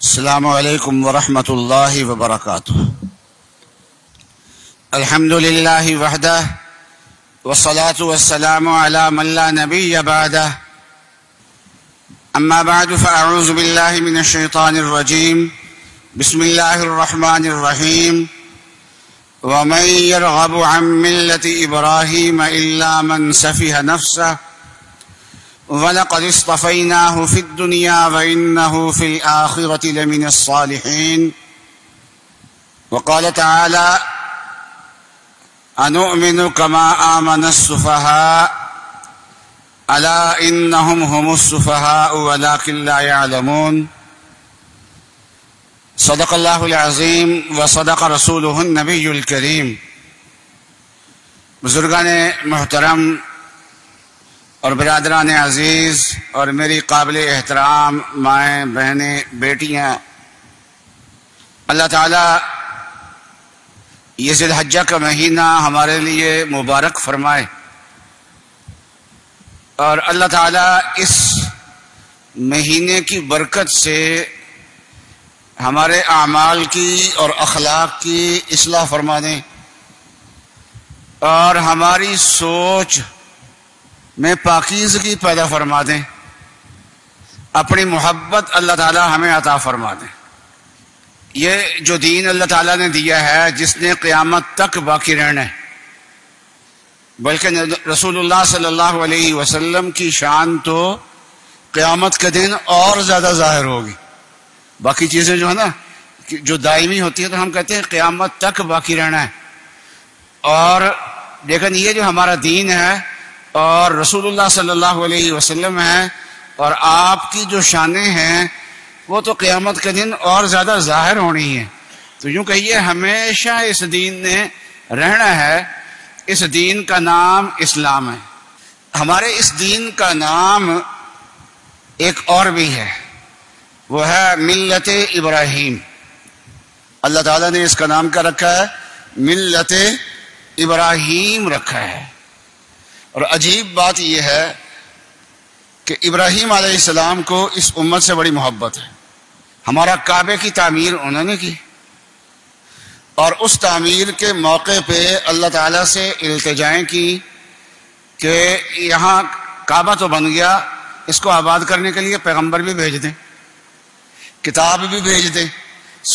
السلام علیکم ورحمۃ اللہ وبرکاتہ۔ الحمد للہ وحدہ والصلاة والسلام علی من لا نبی بعدہ، اما بعد فاعوذ باللہ من الشیطان الرجیم، بسم اللہ الرحمن الرحیم۔ ومن يرغب عن ملة إبراهيم إلا من سفه نفسه وَلَقَدِ اصْطَفَيْنَاهُ فِي الدُّنْيَا وَإِنَّهُ فِي الْآخِرَةِ لَمِنَ الصَّالِحِينَ۔ وقال تعالى: أَنُؤْمِنُ كَمَا آمَنَ السُّفَهَاءُ أَلَا إِنَّهُمْ هُمُ السُّفَهَاءُ وَلَكِنْ لَا يَعْلَمُونَ۔ صدق اللہ العظیم وصدق رسولہ النبی الکریم۔ بزرگان محترم اور برادران عزیز اور میری قابل احترام مائیں بہنیں بیٹیاں، اللہ تعالیٰ یہ ذی الحجہ کا مہینہ ہمارے لیے مبارک فرمائے، اور اللہ تعالیٰ اس مہینے کی برکت سے ہمارے اعمال کی اور اخلاق کی اصلاح فرما دیں، اور ہماری سوچ میں پاکیزگی پیدا فرما دیں، اپنی محبت اللہ تعالیٰ ہمیں عطا فرما دیں۔ یہ جو دین اللہ تعالیٰ نے دیا ہے، جس نے قیامت تک باقی رہنا ہے، بلکہ رسول اللہ صلی اللہ علیہ وسلم کی شان تو قیامت کے دن اور زیادہ ظاہر ہوگی۔ باقی چیزیں جو ہے نا جو دائمی ہوتی ہیں تو ہم کہتے ہیں قیامت تک باقی رہنا ہے، اور لیکن یہ جو ہمارا دین ہے اور رسول اللہ صلی اللہ علیہ وسلم ہے اور آپ کی جو شانیں ہیں، وہ تو قیامت کے دن اور زیادہ ظاہر ہونی ہیں۔ تو یوں کہیے ہمیشہ اس دین نے رہنا ہے۔ اس دین کا نام اسلام ہے۔ ہمارے اس دین کا نام ایک اور بھی ہے، وہ ہے ملت ابراہیم۔ اللہ تعالیٰ نے اس کا نام کیا رکھا ہے؟ ملت ابراہیم رکھا ہے۔ اور عجیب بات یہ ہے کہ ابراہیم علیہ السلام کو اس امت سے بڑی محبت ہے۔ ہمارا کعبے کی تعمیر انہوں نے کی، اور اس تعمیر کے موقع پہ اللہ تعالیٰ سے التجائیں کی کہ یہاں کعبہ تو بن گیا، اس کو آباد کرنے کے لیے پیغمبر بھی بھیج دیں، کتاب بھی بھیج دیں،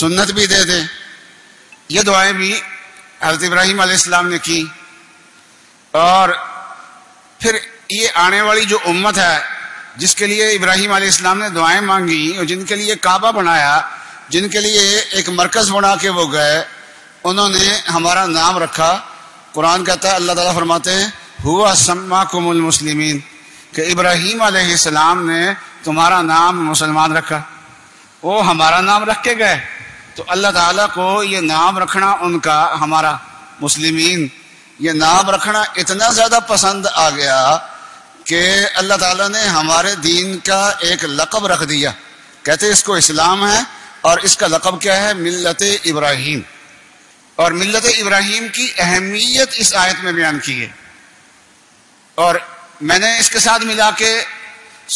سنت بھی دے دیں۔ یہ دعائیں بھی حضرت ابراہیم علیہ السلام نے کی، اور پھر یہ آنے والی جو امت ہے جس کے لیے ابراہیم علیہ السلام نے دعائیں مانگی اور جن کے لیے کعبہ بنایا، جن کے لیے ایک مرکز بنا کے وہ گئے، انہوں نے ہمارا نام رکھا۔ قرآن کہتا ہے، اللہ تعالیٰ فرماتے ہیں ہوا سماکم المسلمین، کہ ابراہیم علیہ السلام نے تمہارا نام مسلمان رکھا۔ وہ ہمارا نام رکھ کے گئے، تو اللہ تعالیٰ کو یہ نام رکھنا ان کا، ہمارا مسلمین، یہ نام رکھنا اتنا زیادہ پسند آ گیا کہ اللہ تعالیٰ نے ہمارے دین کا ایک لقب رکھ دیا۔ کہتے اس کو اسلام ہے، اور اس کا لقب کیا ہے؟ ملت ابراہیم۔ اور ملت ابراہیم کی اہمیت اس آیت میں بیان کی ہے، اور میں نے اس کے ساتھ ملا کے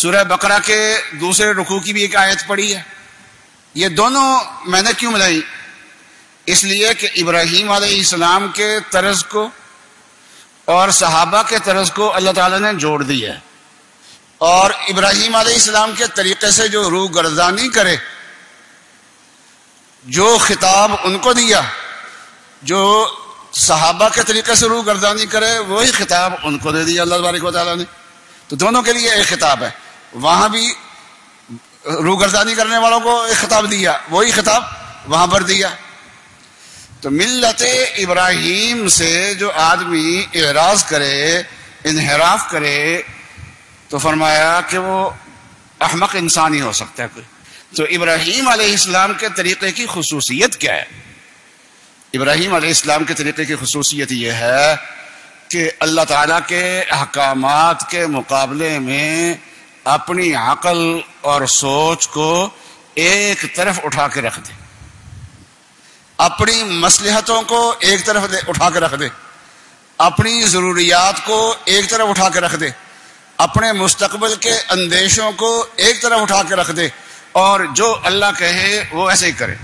سورہ بقرہ کے دوسرے رکوع کی بھی ایک آیت پڑھی ہے۔ یہ دونوں میں نے کیوں ملائی؟ اس لیے کہ ابراہیم علیہ السلام کے طرز کو اور صحابہ کے طرز کو اللہ تعالیٰ نے جوڑ دیا ہے، اور ابراہیم علیہ السلام کے طریقے سے جو روح گردانی کرے، جو خطاب ان کو دیا، جو صحابہ کے طریقے سے روح گردانی کرے، وہی خطاب ان کو دے دیا اللہ تبارک و تعالیٰ نے۔ تو دونوں کے لیے ایک خطاب ہے، وہاں بھی روح گردانی کرنے والوں کو ایک خطاب دیا، وہی خطاب وہاں پر دیا۔ تو ملت ابراہیم سے جو آدمی اعراض کرے، انحراف کرے، تو فرمایا کہ وہ احمق انسان ہی ہو سکتا ہے کوئی۔ تو ابراہیم علیہ السلام کے طریقے کی خصوصیت کیا ہے؟ ابراہیم علیہ السلام کے طریقے کی خصوصیت یہ ہے کہ اللہ تعالیٰ کے احکامات کے مقابلے میں اپنی عقل اور سوچ کو ایک طرف اٹھا کے رکھ دے، اپنی مصلحتوں کو ایک طرف اٹھا کے رکھ دے، اپنی ضروریات کو ایک طرف اٹھا کے رکھ دے، اپنے مستقبل کے اندیشوں کو ایک طرف اٹھا کے رکھ دے، اور جو اللہ کہے وہ ایسے ہی کرے۔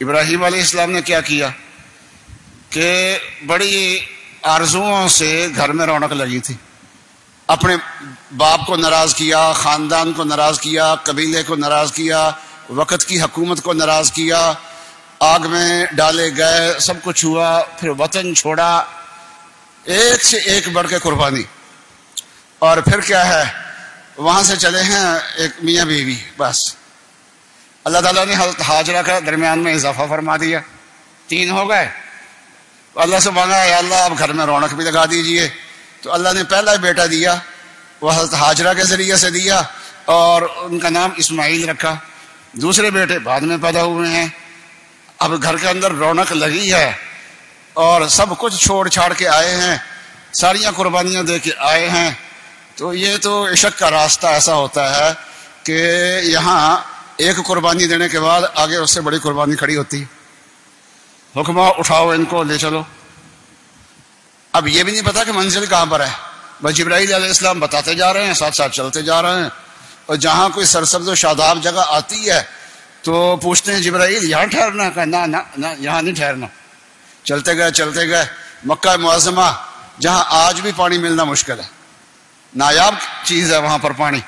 ابراہیم علیہ السلام نے کیا کیا کہ بڑی آرزوؤں سے گھر میں رونق لگی تھی، اپنے باپ کو ناراض کیا، خاندان کو ناراض کیا، قبیلے کو ناراض کیا، وقت کی حکومت کو ناراض کیا، آگ میں ڈالے گئے، سب کچھ ہوا، پھر وطن چھوڑا، ایک سے ایک بڑھ کے قربانی، اور پھر کیا ہے وہاں سے چلے ہیں ایک میاں بیوی، بس اللہ تعالیٰ نے حضرت ہاجرہ کا درمیان میں اضافہ فرما دیا، 3 ہو گئے۔ اللہ سے مانگا یا اللہ اب گھر میں رونق بھی لگا دیجئے، تو اللہ نے پہلا بیٹا دیا، وہ حضرت ہاجرہ کے ذریعے سے دیا اور ان کا نام اسماعیل رکھا۔ دوسرے بیٹے بعد میں پیدا ہوئے ہیں۔ اب گھر کے اندر رونق لگی ہے اور سب کچھ چھوڑ چھاڑ کے آئے ہیں، ساریاں قربانیاں دے کے آئے ہیں۔ تو یہ تو عشق کا راستہ ایسا ہوتا ہے کہ یہاں ایک قربانی دینے کے بعد آگے اس سے بڑی قربانی کھڑی ہوتی ہے، حکمہ اٹھاؤ ان کو لے چلو۔ اب یہ بھی نہیں پتا کہ منزل کہاں پر ہے، بس جبرائیل علیہ السلام بتاتے جا رہے ہیں، ساتھ ساتھ چلتے جا رہے ہیں، اور جہاں کوئی سرسبز و شاداب جگہ آتی ہے تو پوچھتے ہیں جبرائیل یہاں ٹھہرنا؟ کہ نہ یہاں نہیں ٹھہرنا۔ چلتے گئے مکہ معظمہ، جہاں آج بھی پانی ملنا مشکل ہے، نایاب چیز ہے وہاں پر پانی،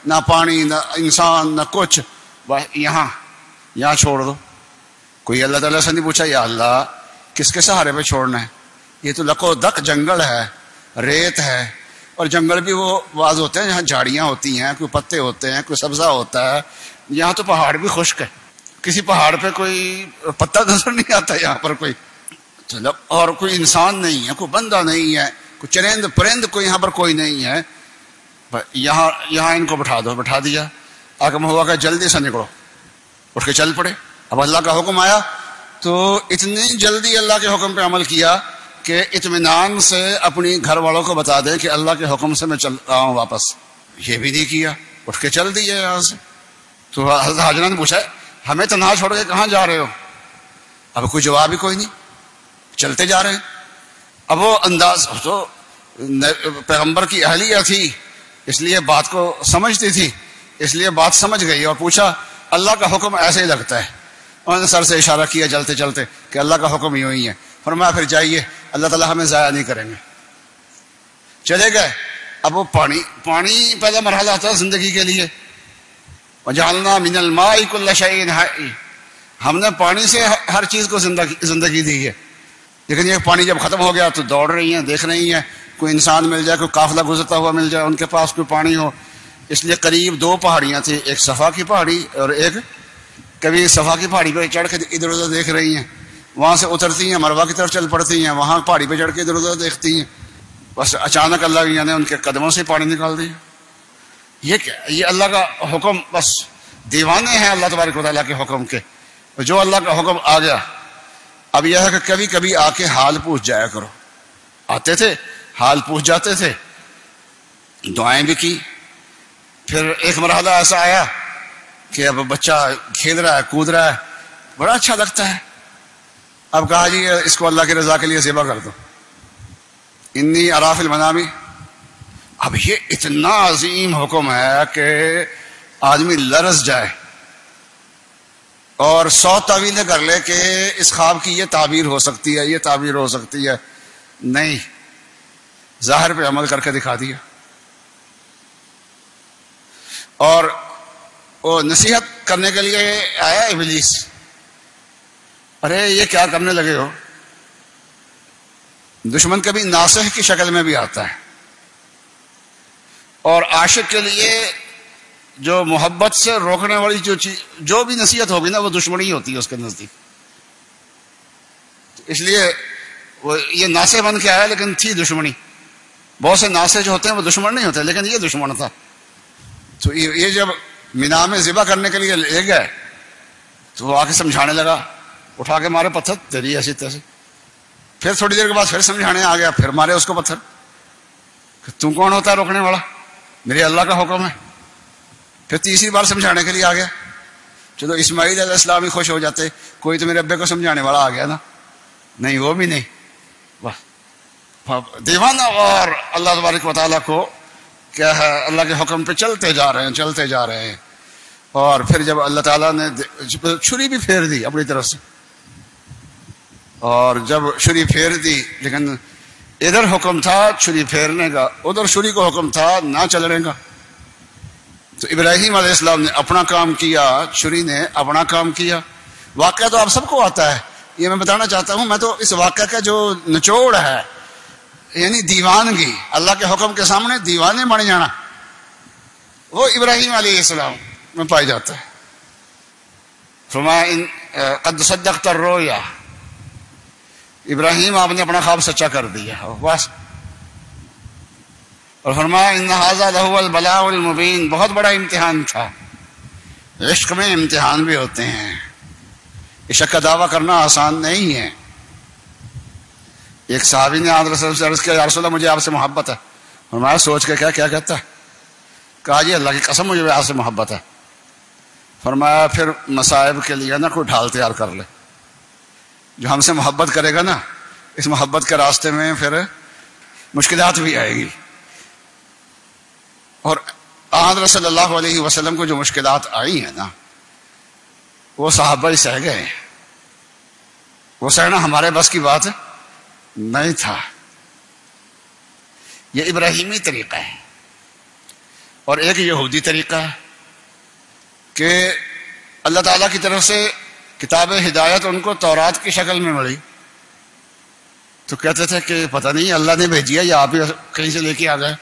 نہ پانی نہ انسان نہ کچھ، بس یہاں چھوڑ دو۔ کوئی اللہ تعالیٰ سے نہیں پوچھا یا اللہ کس کے سہارے پہ چھوڑنا ہے؟ یہ تو لکو دک جنگل ہے، ریت ہے، اور جنگل بھی وہ بعض ہوتے ہیں جہاں جھاڑیاں ہوتی ہیں، کوئی پتے ہوتے ہیں، کوئی سبزہ ہوتا ہے، یہاں تو پہاڑ بھی خشک ہے، کسی پہاڑ پہ کوئی پتا نظر نہیں آتا یہاں پر کوئی، چلو، اور کوئی انسان نہیں ہے، کوئی بندہ نہیں ہے، کوئی چرند پرند کوئی یہاں پر کوئی نہیں ہے، یہاں ان کو بٹھا دیا۔ حکم ہوا کہ جلدی سے نکلو، اٹھ کے چل پڑے۔ اب اللہ کا حکم آیا تو اتنی جلدی اللہ کے حکم پہ عمل کیا کہ اطمینان سے اپنی گھر والوں کو بتا دیں کہ اللہ کے حکم سے میں چل رہا ہوں واپس۔ یہ بھی نہیں کیا، اٹھ کے چل دیے یہاں سے۔ تو حضرت حاجرہ نے پوچھا ہمیں تنہا چھوڑ کے کہاں جا رہے ہو؟ اب کوئی جواب ہی کوئی نہیں، چلتے جا رہے ہیں۔ اب وہ انداز تو پیغمبر کی اہلیہ تھی، اس لیے بات کو سمجھتی تھی، اس لیے بات سمجھ گئی اور پوچھا اللہ کا حکم ایسے ہی لگتا ہے؟ انہوں نے سر سے اشارہ کیا چلتے چلتے کہ اللہ کا حکم یوں ہی ہے۔ فرمایا پھر جائیے، اللہ تعالیٰ ہمیں ضائع نہیں کریں گے۔ چلے گئے۔ اب وہ پانی پہلا مرحلہ تھا زندگی کے لیے، وجعلنا من الماء كل شيء حي، ہم نے پانی سے ہر چیز کو زندگی دی ہے۔ لیکن یہ پانی جب ختم ہو گیا تو دوڑ رہی ہیں، دیکھ رہی ہیں کوئی انسان مل جائے، کوئی قافلہ گزرتا ہوا مل جائے، ان کے پاس کوئی پانی ہو۔ اس لیے قریب 2 پہاڑیاں تھیں، ایک صفا کی پہاڑی اور ایک، کبھی صفا کی پہاڑی پہ چڑھ کے ادھر ادھر دیکھ رہی ہیں، وہاں سے اترتی ہیں مروہ کی طرف چل پڑتی ہیں، وہاں پہاڑی پہ چڑھ کے ادھر ادھر دیکھتی ہیں، بس اچانک اللہ نے ان کے قدموں سے پانی نکال دیا۔ یہ کیا؟ یہ اللہ کا حکم، بس دیوانے ہیں اللہ تبارک و تعالیٰ کے حکم کے، جو اللہ کا حکم آ گیا۔ اب یہ ہے کہ کبھی کبھی آ کے حال پوچھ جایا کرو۔ آتے تھے، حال پوچھ جاتے تھے، دعائیں بھی کی۔ پھر ایک مرحلہ ایسا آیا کہ اب بچہ کھیل رہا ہے، کود رہا ہے، بڑا اچھا لگتا ہے۔ اب کہا جی اس کو اللہ کی رضا کے لیے ذبح کر دو، انی اری فی المنام۔ اب یہ اتنا عظیم حکم ہے کہ آدمی لرز جائے اور 100 تعویلیں کر لے کہ اس خواب کی یہ تعبیر ہو سکتی ہے، یہ تعبیر ہو سکتی ہے، نہیں، ظاہر پہ عمل کر کے دکھا دیا۔ اور وہ نصیحت کرنے کے لیے آیا ابلیس، ارے یہ کیا کرنے لگے ہو؟ دشمن کبھی ناصح کی شکل میں بھی آتا ہے، اور عاشق کے لیے جو محبت سے روکنے والی جو بھی نصیحت ہوگی نا وہ دشمنی ہوتی ہے اس کے نزدیک۔ اس لیے وہ یہ ناصح بن کے آیا لیکن تھی دشمنی۔ بہت سے ناصح جو ہوتے ہیں وہ دشمن نہیں ہوتے، لیکن یہ دشمن تھا۔ تو یہ جب مینا میں ذبح کرنے کے لیے لے گئے تو وہ آ کے سمجھانے لگا، اٹھا کے مارے پتھر، تیری ایسی تیسی۔ پھر تھوڑی دیر کے بعد پھر سمجھانے آ گیا، پھر مارے اس کو پتھر کہ تم کون ہوتا ہے روکنے والا، میرے اللہ کا حکم ہے۔ پھر تیسری بار سمجھانے کے لیے آ گیا۔ چلو اسماعیل علیہ السلام ہی خوش ہو جاتے، کوئی تو میرے ابے کو سمجھانے والا آ گیا نا، نہیں وہ بھی نہیں، دیوانہ۔ اور اللہ تبارک و تعالیٰ کو کیا ہے، اللہ کے حکم پہ چلتے جا رہے ہیں۔ اور پھر جب اللہ تعالیٰ نے چھری بھی پھیر دی اپنی طرف سے، اور جب چھری پھیر دی، لیکن ادھر حکم تھا چھری پھیرنے کا، ادھر چھری کو حکم تھا نہ چلنے کا. تو ابراہیم علیہ السلام نے اپنا کام کیا، چھری نے اپنا کام کیا. واقعہ تو آپ سب کو آتا ہے، یہ میں بتانا چاہتا ہوں. میں تو اس واقعہ کا جو نچوڑ ہے یعنی دیوانگی، اللہ کے حکم کے سامنے دیوانے بن جانا، وہ ابراہیم علیہ السلام میں پائی جاتا ہے. فرمایا قد صدقت الرؤیا، ابراہیم آپ نے اپنا خواب سچا کر دیا بس. اور فرمایا ان ھذا لہو البلاء المبین، بہت بڑا امتحان تھا. عشق میں امتحان بھی ہوتے ہیں، عشق کا دعویٰ کرنا آسان نہیں ہے. ایک صحابی نے آن رسول سے عرض کیا یا رسول اللہ مجھے آپ سے محبت ہے. فرمایا سوچ کے کیا کہتا ہے؟ کہا جی اللہ کی قسم مجھے آپ سے محبت ہے. فرمایا پھر مصائب کے لیے نا کوئی ڈھال تیار کر لے، جو ہم سے محبت کرے گا نا اس محبت کے راستے میں پھر مشکلات بھی آئے گی. اور آن صلی اللہ علیہ وسلم کو جو مشکلات آئی ہیں نا وہ صحابہ ہی سہ گئے. وہ سہنا ہمارے بس کی بات نہیں تھا. یہ ابراہیمی طریقہ ہے. اور ایک یہودی طریقہ ہے کہ اللہ تعالیٰ کی طرف سے کتاب ہدایت ان کو تورات کی شکل میں ملی تو کہتے تھے کہ پتہ نہیں اللہ نے بھیجی ہے یا آپ ہی کہیں سے لے کے آ گئے.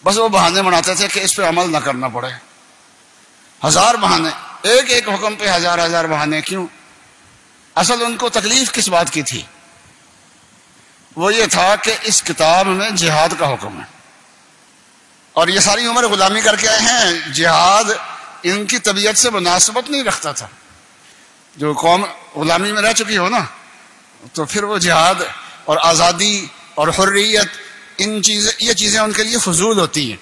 بس وہ بہانے بناتے تھے کہ اس پہ عمل نہ کرنا پڑے. ہزار بہانے، ایک ایک حکم پہ ہزار ہزار بہانے. کیوں؟ اصل ان کو تکلیف کس بات کی تھی؟ وہ یہ تھا کہ اس کتاب میں جہاد کا حکم ہے اور یہ ساری عمر غلامی کر کے آئے ہیں. جہاد ان کی طبیعت سے مناسبت نہیں رکھتا تھا. جو قوم غلامی میں رہ چکی ہو نا تو پھر وہ جہاد اور آزادی اور حریت یہ چیزیں ان کے لیے فضول ہوتی ہیں.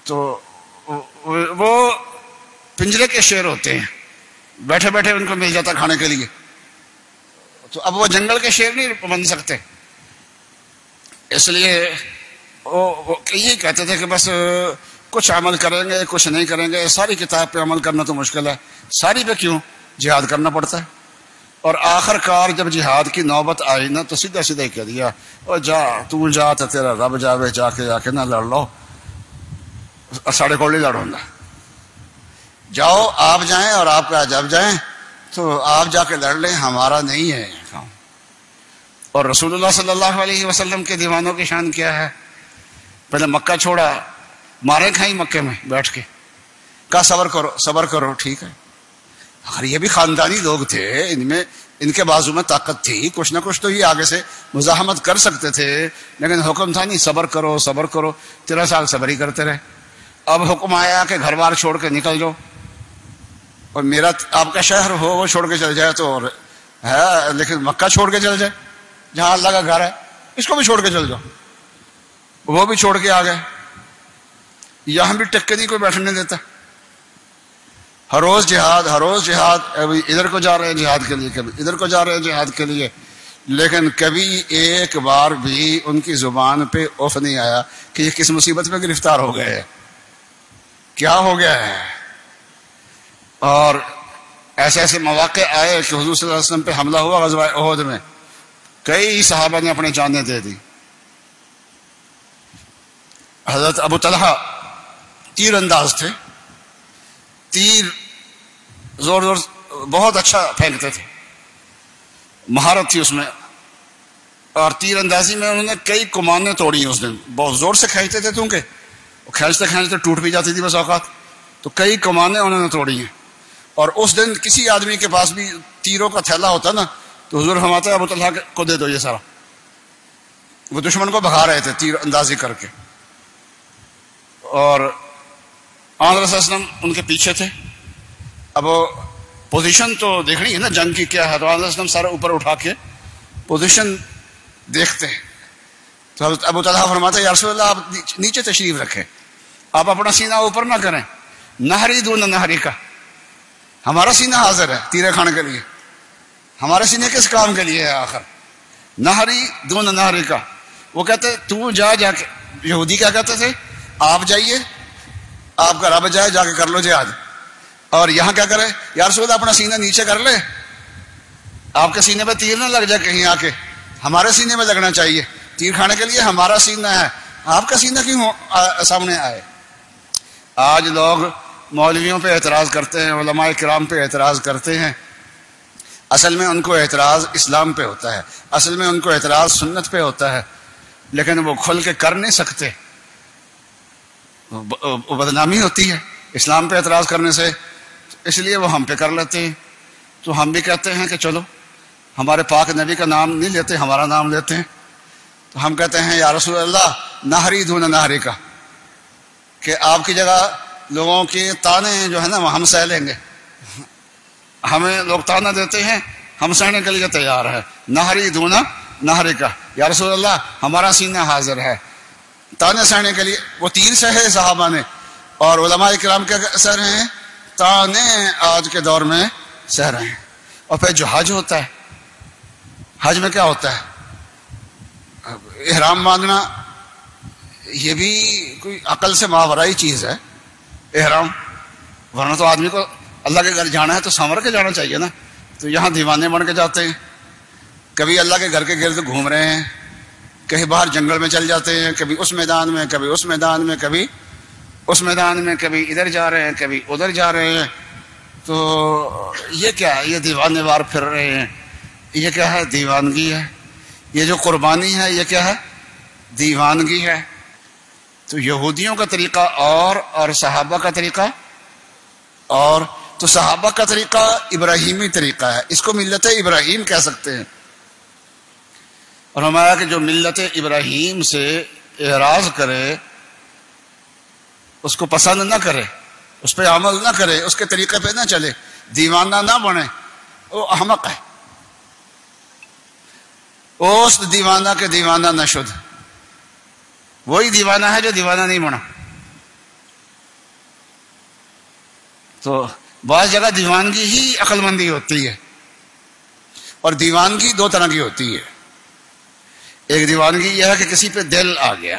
تو وہ پنجرے کے شیر ہوتے ہیں، بیٹھے بیٹھے ان کو مل جاتا کھانے کے لیے. تو اب وہ جنگل کے شیر نہیں بن سکتے. اس لیے وہ یہی کہتے تھے کہ بس کچھ عمل کریں گے کچھ نہیں کریں گے. ساری کتاب پہ عمل کرنا تو مشکل ہے، ساری پہ کیوں جہاد کرنا پڑتا ہے. اور آخر کار جب جہاد کی نوبت آئی نا تو سیدھا سیدھا ہی کہہ دیا اور تو جا تو تیرا رب جاوے، جا کے نہ لڑ لو، ساڑھے کوڑی لڑوں گا. جاؤ آپ جائیں اور آپ کا جب جائیں تو آپ جا کے لڑ لیں، ہمارا نہیں ہے کام. اور رسول اللہ صلی اللہ علیہ وسلم کے دیوانوں کی شان کیا ہے؟ پہلے مکہ چھوڑا، مارے کھائیں مکے میں بیٹھ کے، کہا صبر کرو ٹھیک ہے. اگر یہ بھی خاندانی لوگ تھے، ان کے بازو میں طاقت تھی، کچھ نہ کچھ تو یہ آگے سے مزاحمت کر سکتے تھے، لیکن حکم تھا نہیں صبر کرو 13 سال صبر ہی کرتے رہے. اب حکم آیا کہ گھر بار چھوڑ کے نکل جاؤ، اور میرا آپ کا شہر ہو وہ چھوڑ کے چل جائے تو ہے، لیکن مکہ چھوڑ کے چل جائے جہاں اللہ کا گھر ہے، اس کو بھی چھوڑ کے چل جاؤ. وہ بھی چھوڑ کے آ گئے. یہاں بھی ٹک کے نہیں کوئی بیٹھنے دیتا. ہر روز جہاد، ابھی ادھر کو جا رہے ہیں جہاد کے لیے، کبھی ادھر کو جا رہے ہیں جہاد کے لیے. لیکن کبھی ایک بار بھی ان کی زبان پہ اف نہیں آیا کہ یہ کس مصیبت میں گرفتار ہو گئے، کیا ہو گیا ہے. اور ایسے مواقع آئے کہ حضور صلی اللہ علیہ وسلم پہ حملہ ہوا غزوہ احد میں، کئی صحابہ نے اپنے جانیں دے دی. حضرت ابو طلحہ تیر انداز تھے، تیر زور بہت اچھا پھینکتے تھے، مہارت تھی اس میں. اور تیر اندازی میں انہوں نے کئی کمانیں توڑی اس دن. بہت زور سے کھینچتے تھے کیونکہ وہ کھینچتے ٹوٹ بھی جاتی تھی بس اوقات. تو کئی کمانیں انہوں نے توڑی ہیں. اور اس دن کسی آدمی کے پاس بھی تیروں کا تھیلا ہوتا نا تو حضور فرماتے ابو طلحہ کو دے دو یہ سارا. وہ دشمن کو بھگا رہے تھے تیر اندازی کر کے. اور آن رسول وسلم ان کے پیچھے تھے. اب پوزیشن تو دیکھنی ہے نا جنگ کی کیا ہے، تو آن وسلم سارا اوپر اٹھا کے پوزیشن دیکھتے ہیں. تو حضرت ابو طلحہ فرماتے یا رسول اللہ آپ نیچے تشریف رکھیں، آپ اپنا سینہ اوپر نہ کریں. نہری دون نہری کا، ہمارا سینہ حاضر ہے تیرے کھانے کے لیے. ہمارے سینے کس کام کے لیے ہے آخر؟ نہری دون نہری کا. وہ کہتے تو جا کے، یہودی کیا کہتے تھے؟ آپ جائیے، آپ کا رب جائے جا کے کر لو جہاد، اور یہاں کیا کرے؟ یا رسول اللہ اپنا سینہ نیچے کر لے، آپ کے سینے پہ تیر نہ لگ جائے کہیں آ کے، ہمارے سینے میں لگنا چاہیے، تیر کھانے کے لیے ہمارا سینہ ہے، آپ کا سینہ کیوں سامنے آئے؟ آج لوگ مولویوں پہ اعتراض کرتے ہیں، علماء کرام پہ اعتراض کرتے ہیں، اصل میں ان کو اعتراض اسلام پہ ہوتا ہے، اصل میں ان کو اعتراض سنت پہ ہوتا ہے، لیکن وہ کھل کے کر نہیں سکتے، وہ بدنامی ہوتی ہے اسلام پہ اعتراض کرنے سے، اس لیے وہ ہم پہ کر لیتے ہیں۔ تو ہم بھی کہتے ہیں کہ چلو ہمارے پاک نبی کا نام نہیں لیتے، ہمارا نام لیتے ہیں، تو ہم کہتے ہیں یا رسول اللہ نہری دون نہری کا، کہ آپ کی جگہ لوگوں کے تانے جو ہے نا وہ ہم سہ لیں گے، ہمیں لوگ تانا دیتے ہیں، ہم سہنے کے لیے تیار ہے، نہری دون نہری کا، یا رسول اللہ ہمارا سینہ حاضر ہے تانے سہنے کے لیے۔ وہ تیر سہے صحابہ نے، اور علماء کرام کے سہ رہے ہیں، تانے آج کے دور میں سہ رہے ہیں۔ اور پھر جو حج ہوتا ہے، حج میں کیا ہوتا ہے؟ احرام باندھنا، یہ بھی کوئی عقل سے ماورائی چیز ہے احرام، ورنہ تو آدمی کو اللہ کے گھر جانا ہے تو سنور کے جانا چاہیے نا، تو یہاں دیوانے بن کے جاتے ہیں، کبھی اللہ کے گھر کے گرد گھوم رہے ہیں، کہیں باہر جنگل میں چل جاتے ہیں، کبھی اس میدان میں، کبھی اس میدان میں، کبھی اس میدان میں، کبھی ادھر جا رہے ہیں، کبھی ادھر جا رہے ہیں، تو یہ کیا ہے؟ یہ دیوانے وار پھر رہے ہیں، یہ کیا ہے؟ دیوانگی ہے۔ یہ جو قربانی ہے یہ کیا ہے؟ دیوانگی ہے۔ تو یہودیوں کا طریقہ اور صحابہ کا طریقہ اور، تو صحابہ کا طریقہ ابراہیمی طریقہ ہے، اس کو ملت ابراہیم کہہ سکتے ہیں۔ اور ہمارا کہ جو ملت ابراہیم سے اعراض کرے، اس کو پسند نہ کرے، اس پہ عمل نہ کرے، اس کے طریقے پہ نہ چلے، دیوانہ نہ بنے، وہ احمق ہے۔ اس دیوانہ کے دیوانہ نہ شد، وہی دیوانہ ہے جو دیوانہ نہیں بنا۔ تو بعض جگہ دیوانگی ہی عقل مندی ہوتی ہے، اور دیوانگی دو طرح کی ہوتی ہے۔ ایک دیوانگی یہ ہے کہ کسی پہ دل آ گیا،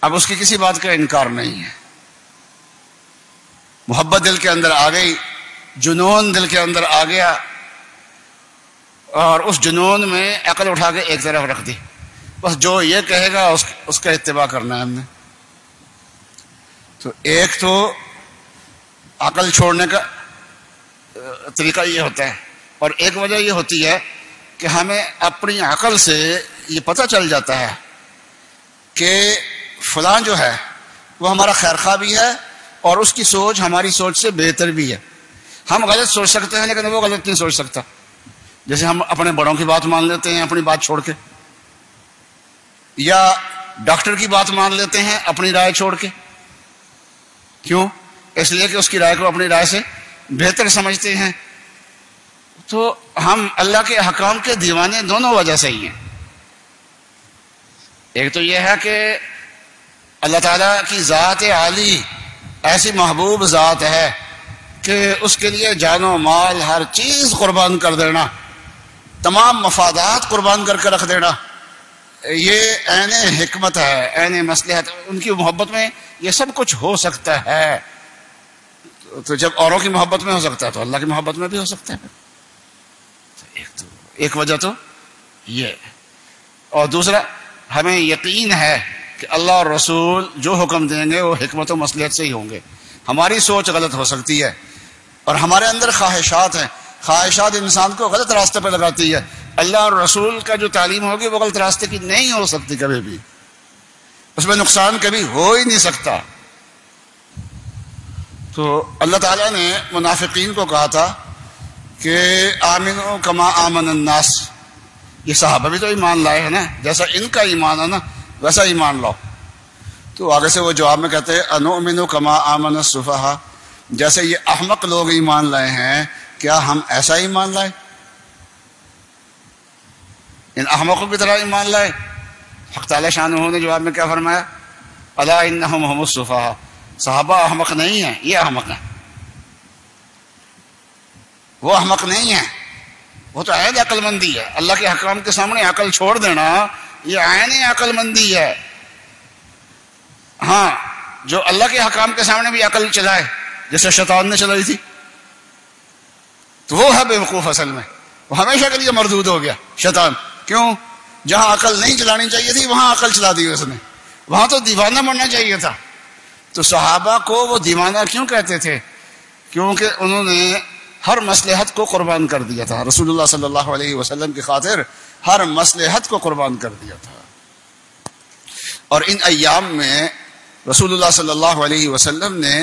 اب اس کی کسی بات کا انکار نہیں ہے، محبت دل کے اندر آ گئی، جنون دل کے اندر آ گیا، اور اس جنون میں عقل اٹھا کے ایک طرف رکھ دی، بس جو یہ کہے گا اس کا اتباع کرنا ہے ہم نے۔ تو ایک تو عقل چھوڑنے کا طریقہ یہ ہوتا ہے، اور ایک وجہ یہ ہوتی ہے کہ ہمیں اپنی عقل سے یہ پتہ چل جاتا ہے کہ فلاں جو ہے وہ ہمارا خیر خواہ بھی ہے، اور اس کی سوچ ہماری سوچ سے بہتر بھی ہے۔ ہم غلط سوچ سکتے ہیں لیکن وہ غلط نہیں سوچ سکتا، جیسے ہم اپنے بڑوں کی بات مان لیتے ہیں اپنی بات چھوڑ کے، یا ڈاکٹر کی بات مان لیتے ہیں اپنی رائے چھوڑ کے۔ کیوں؟ اس لیے کہ اس کی رائے کو اپنی رائے سے بہتر سمجھتے ہیں۔ تو ہم اللہ کے احکام کے دیوانے دونوں وجہ سے ہی ہیں۔ ایک تو یہ ہے کہ اللہ تعالیٰ کی ذات عالی ایسی محبوب ذات ہے کہ اس کے لیے جان و مال ہر چیز قربان کر دینا، تمام مفادات قربان کر کے رکھ دینا، یہ عین حکمت ہے، عین مصلحت۔ ان کی محبت میں یہ سب کچھ ہو سکتا ہے، تو جب اوروں کی محبت میں ہو سکتا ہے تو اللہ کی محبت میں بھی ہو سکتا ہے۔ ایک وجہ تو یہ، اور دوسرا ہمیں یقین ہے کہ اللہ اور رسول جو حکم دیں گے وہ حکمت و مصلحت سے ہی ہوں گے۔ ہماری سوچ غلط ہو سکتی ہے، اور ہمارے اندر خواہشات ہیں، خواہشات انسان کو غلط راستے پہ لگاتی ہے۔ اللہ اور رسول کا جو تعلیم ہوگی وہ غلط راستے کی نہیں ہو سکتی کبھی بھی، اس میں نقصان کبھی ہو ہی نہیں سکتا۔ تو اللہ تعالیٰ نے منافقین کو کہا تھا کہ آمنو کما آمن الناس، یہ صحابہ بھی تو ایمان لائے ہیں نا، جیسا ان کا ایمان ہے نا ویسا ایمان لاؤ۔ تو آگے سے وہ جواب میں کہتے ہیں انؤمن کما آمن السفہاء، جیسے یہ احمق لوگ ایمان لائے ہیں کیا ہم ایسا ایمان لائے؟ ان احمقوں کی طرح ایمان لائے؟ حق تعالی شانہ نے جواب میں کیا فرمایا؟ الا انہم هم السفہاء، صحابہ احمق نہیں ہیں، یہ احمق ہیں، وہ احمق نہیں ہیں، وہ تو عین عقل مندی ہے۔ اللہ کے حکام کے سامنے عقل چھوڑ دینا یہ عین عقل مندی ہے۔ ہاں جو اللہ کے حکام کے سامنے بھی عقل چلائے جیسے شیطان نے چلائی تھی تو وہ ہے بے وقوف اصل میں، وہ ہمیشہ کے لیے مردود ہو گیا شیطان. کیوں؟ جہاں عقل نہیں چلانی چاہیے تھی وہاں عقل چلا دی اس نے، وہاں تو دیوانہ بننا چاہیے تھا. تو صحابہ کو وہ دیوانہ کیوں کہتے تھے؟ کیونکہ انہوں نے ہر مصلحت کو قربان کر دیا تھا. رسول اللہ صلی اللہ علیہ وسلم کی خاطر ہر مصلحت کو قربان کر دیا تھا. اور ان ایام میں رسول اللہ صلی اللہ علیہ وسلم نے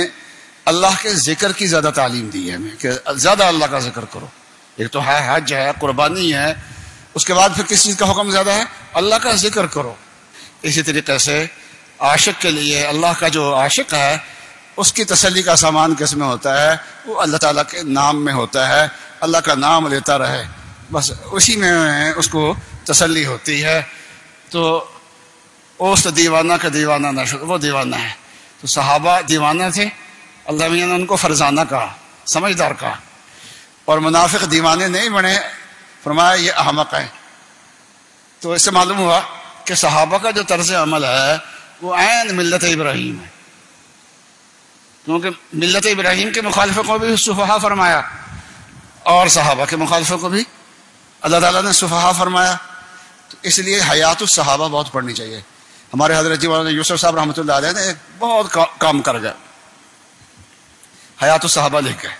اللہ کے ذکر کی زیادہ تعلیم دی ہے ہمیں کہ زیادہ اللہ کا ذکر کرو. ایک تو ہے حج ہے، قربانی ہے، اس کے بعد پھر کس چیز کا حکم زیادہ ہے؟ اللہ کا ذکر کرو. اسی طریقے سے عاشق کے لیے اللہ کا جو عاشق ہے اس کی تسلی کا سامان کس میں ہوتا ہے؟ وہ اللہ تعالیٰ کے نام میں ہوتا ہے. اللہ کا نام لیتا رہے، بس اسی میں اس کو تسلی ہوتی ہے. تو اس دیوانہ کا دیوانہ نہ وہ دیوانہ ہے. تو صحابہ دیوانہ تھے، اللہ میاں نے ان کو فرزانہ کہا، سمجھدار کہا. اور منافق دیوانے نہیں بنے، فرمایا یہ احمق ہے. تو اس سے معلوم ہوا کہ صحابہ کا جو طرز عمل ہے وہ عین ملت ابراہیم ہے. کیونکہ ملت ابراہیم کے مخالفوں کو بھی سفہا فرمایا اور صحابہ کے مخالفوں کو بھی اللہ تعالیٰ نے سفہا فرمایا. تو اس لیے حیات الصحابہ بہت پڑھنی چاہیے. ہمارے حضرت جی مولانا یوسف صاحب رحمۃ اللہ علیہ نے بہت کام کر گئے، حیات الصحابہ لکھ گئے.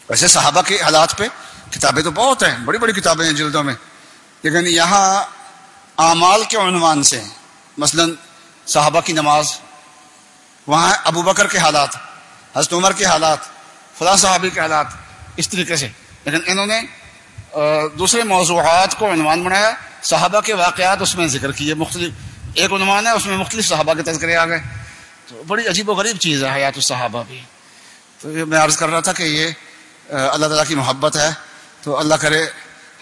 ویسے صحابہ کے حالات پہ کتابیں تو بہت ہیں، بڑی بڑی کتابیں ہیں جلدوں میں، لیکن یہاں اعمال کے عنوان سے مثلا صحابہ کی نماز، وہاں ابو بکر کے حالات، حضرت عمر کے حالات، فلاں صحابی کے حالات، اس طریقے سے. لیکن انہوں نے دوسرے موضوعات کو عنوان بنایا، صحابہ کے واقعات اس میں ذکر کیے. مختلف ایک عنوان ہے، اس میں مختلف صحابہ کے تذکرے آ گئے. تو بڑی عجیب و غریب چیز ہے حیات الصحابہ بھی. تو یہ میں عرض کر رہا تھا کہ یہ اللہ تعالیٰ کی محبت ہے. تو اللہ کرے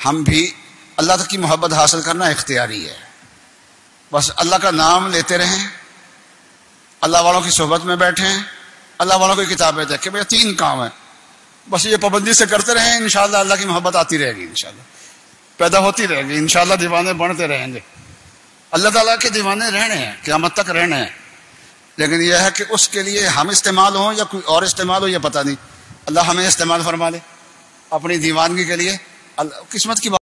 ہم بھی اللہ تک کی محبت حاصل کرنا اختیاری ہے. بس اللہ کا نام لیتے رہیں، اللہ والوں کی صحبت میں بیٹھیں، اللہ والوں کی کتابیں دیکھیں. بھائی 3 کام ہیں، بس یہ پابندی سے کرتے رہیں، انشاءاللہ اللہ کی محبت آتی رہے گی، انشاءاللہ پیدا ہوتی رہے گی، انشاءاللہ دیوانے بڑھتے رہیں گے. اللہ تعالیٰ کے دیوانے رہنے ہیں، قیامت تک رہنے ہیں. لیکن یہ ہے کہ اس کے لیے ہم استعمال ہوں یا کوئی اور استعمال ہو، یہ پتہ نہیں. اللہ ہمیں استعمال فرما لے اپنی دیوانگی کے لیے. قسمت کی بات